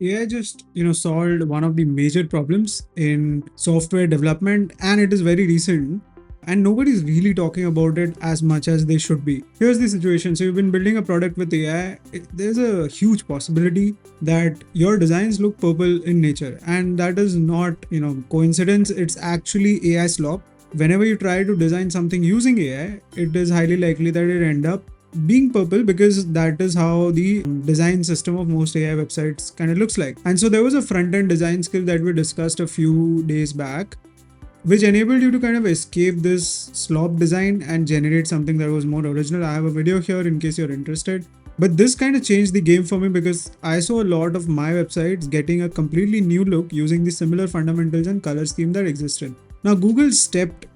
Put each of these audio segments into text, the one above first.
AI just, solved one of the major problems in software development, and it is very recent. And nobody's really talking about it as much as they should be. Here's the situation. So you've been building a product with AI. There's a huge possibility that your designs look purple in nature. And that is not, coincidence. It's actually AI slop. Whenever you try to design something using AI, it is highly likely that it end up being purple because that is how the design system of most AI websites kind of looks like. And so there was a front-end design skill that we discussed a few days back, which enabled you to kind of escape this slop design and generate something that was more original. I have a video here in case you're interested. But this kind of changed the game for me because I saw a lot of my websites getting a completely new look using the similar fundamentals and color scheme that existed. Now Google stepped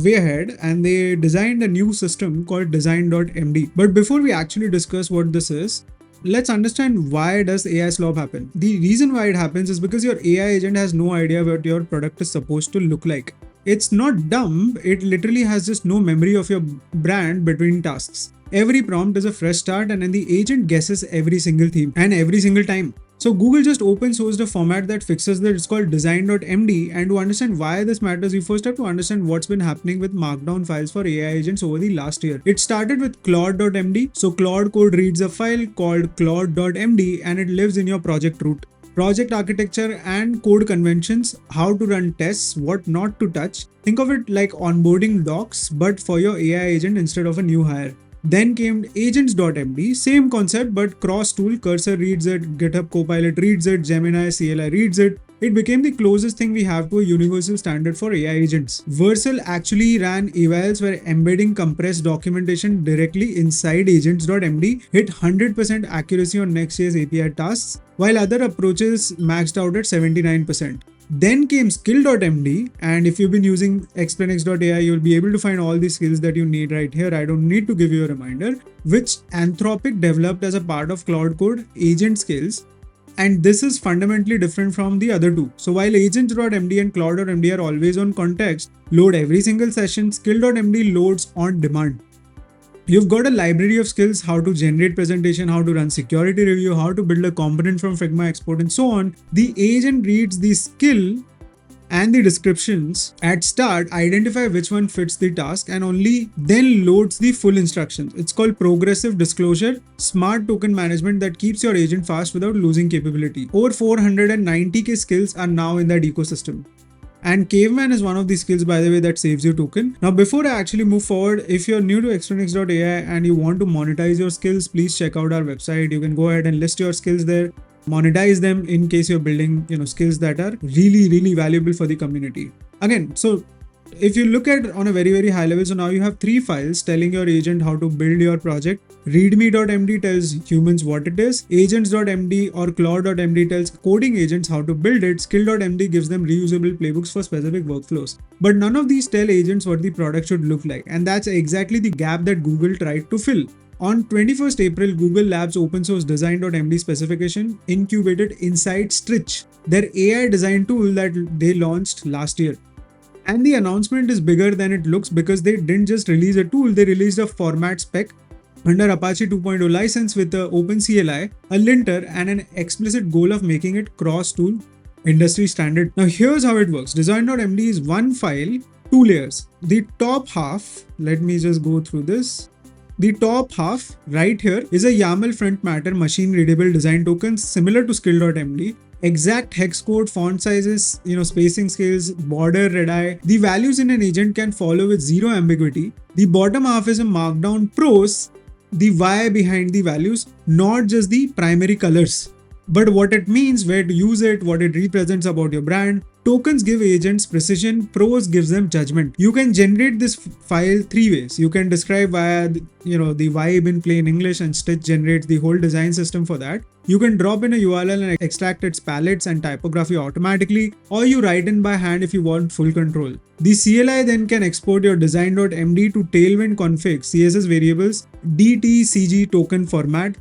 way ahead and they designed a new system called Design.md. But before we actually discuss what this is, let's understand why does AI slop happen. The reason why it happens is because your AI agent has no idea what your product is supposed to look like. It's not dumb, it literally has just no memory of your brand between tasks. Every prompt is a fresh start and then the agent guesses every single theme and every single time. So Google just open sourced a format that fixes that. It's called Design.md, and to understand why this matters, you first have to understand what's been happening with markdown files for AI agents over the last year. It started with Claude.md. So Claude Code reads a file called Claude.md and it lives in your project root. Project architecture and code conventions, how to run tests, what not to touch. Think of it like onboarding docs, but for your AI agent instead of a new hire. Then came agents.md, same concept but cross tool. Cursor reads it, GitHub Copilot reads it, Gemini CLI reads it. It became the closest thing we have to a universal standard for AI agents. Vercel actually ran evals where embedding compressed documentation directly inside agents.md hit 100% accuracy on Next.js API tasks, while other approaches maxed out at 79%. Then came skill.md, and if you've been using explainx.ai, you'll be able to find all the skills that you need right here. I don't need to give you a reminder, which Anthropic developed as a part of Cloud Code agent skills. And this is fundamentally different from the other two. So while agents.md and cloud.md are always on context, load every single session, skill.md loads on demand. You've got a library of skills, how to generate presentation, how to run security review, how to build a component from Figma export and so on. The agent reads the skill and the descriptions at start, identify which one fits the task and only then loads the full instructions. It's called progressive disclosure, smart token management that keeps your agent fast without losing capability. Over 490k skills are now in that ecosystem. And Caveman is one of the skills, by the way, that saves you token. Now, before I actually move forward, if you're new to explainx.ai and you want to monetize your skills, please check out our website. You can go ahead and list your skills there, monetize them in case you're building, skills that are really, really valuable for the community. Again, so if you look at on a very, very high level, so now you have 3 files telling your agent how to build your project. Readme.md tells humans what it is. Agents.md or Claude.md tells coding agents how to build it. Skill.md gives them reusable playbooks for specific workflows. But none of these tell agents what the product should look like. And that's exactly the gap that Google tried to fill. On 21st April, Google Labs open source Design.md specification incubated inside Stitch, their AI design tool that they launched last year. And the announcement is bigger than it looks because they didn't just release a tool, they released a format spec under Apache 2.0 license with the OpenCLI, a linter, and an explicit goal of making it cross-tool industry standard. Now here's how it works. Design.md is one file, 2 layers. The top half, let me just go through this. The top half right here is a YAML front matter machine readable design tokens similar to skill.md. Exact hex code, font sizes, spacing scales, border, red eye. The values in an agent can follow with zero ambiguity. The bottom half is a markdown prose, the why behind the values, not just the primary colors, but what it means, where to use it, what it represents about your brand. Tokens give agents precision, prose gives them judgment. You can generate this file 3 ways. You can describe via the vibe in plain English and Stitch generates the whole design system for that. You can drop in a URL and extract its palettes and typography automatically, or you write in by hand if you want full control. The CLI then can export your design.md to Tailwind config, CSS variables, DTCG token format,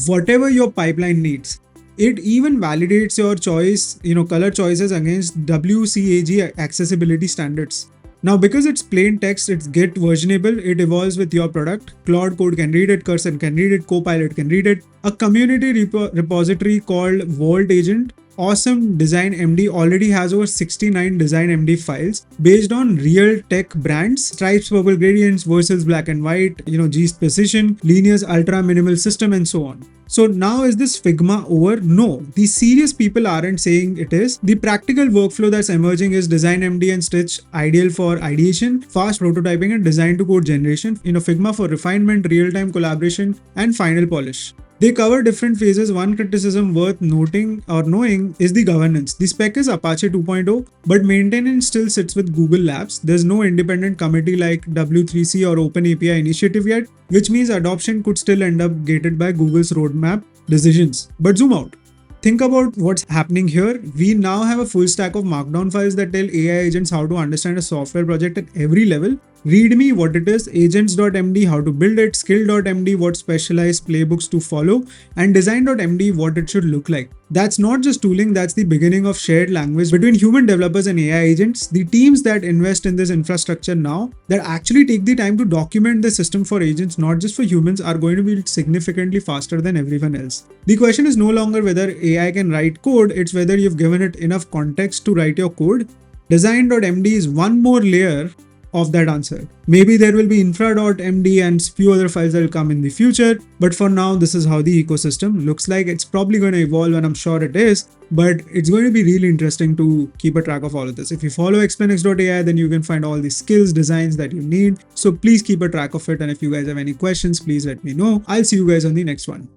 whatever your pipeline needs. It even validates your choice, color choices against WCAG accessibility standards. Now, because it's plain text, it's Git versionable, it evolves with your product. Claude Code can read it, Cursor can read it, Copilot can read it. A community repository called Vault Agent, awesome Design.md, already has over 69 Design.md files based on real tech brands, stripes, purple gradients, versus black and white, G's precision, Linear's ultra minimal system, and so on. So now is this Figma over? No, the serious people aren't saying it is. The practical workflow that's emerging is Design.md and Stitch, ideal for ideation, fast prototyping, and design to code generation. Figma for refinement, real-time collaboration, and final polish. They cover different phases. One criticism worth noting or knowing is the governance. The spec is Apache 2.0, but maintenance still sits with Google Labs. There's no independent committee like W3C or OpenAPI initiative yet, which means adoption could still end up gated by Google's roadmap decisions. But zoom out. Think about what's happening here. We now have a full stack of markdown files that tell AI agents how to understand a software project at every level. README what it is, agents.md how to build it, skill.md what specialized playbooks to follow, and design.md what it should look like. That's not just tooling, that's the beginning of shared language between human developers and AI agents. The teams that invest in this infrastructure now, that actually take the time to document the system for agents, not just for humans, are going to be significantly faster than everyone else. The question is no longer whether AI can write code, it's whether you've given it enough context to write your code. Design.md is one more layer of that answer. Maybe there will be infra.md and few other files that will come in the future, but for now this is how the ecosystem looks like. It's probably going to evolve, and I'm sure it is, but it's going to be really interesting to keep a track of all of this. If you follow explainx.ai, then you can find all the skills, designs that you need. So please keep a track of it, and if you guys have any questions, please let me know. I'll see you guys on the next one.